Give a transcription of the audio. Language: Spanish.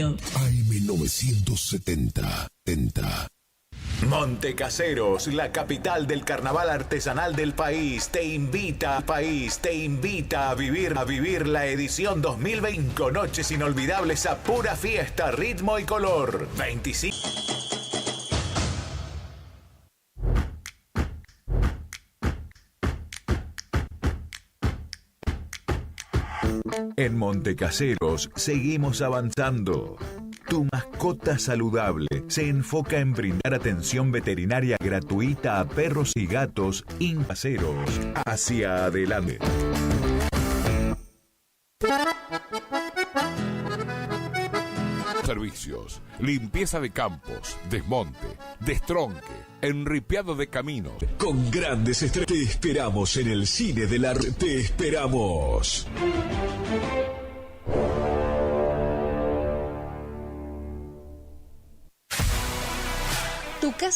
Radio. AM970. Montecaseros, la capital del carnaval artesanal del país, te invita a vivir la edición 2020. Noches inolvidables a pura fiesta, ritmo y color. 25. En Montecaseros seguimos avanzando. Tu mascota saludable se enfoca en brindar atención veterinaria gratuita a perros y gatos incaseros. Hacia adelante. Servicios: limpieza de campos, desmonte, destronque, enripiado de caminos. Con grandes estrellas te esperamos en el cine de la... Te esperamos. Tu casa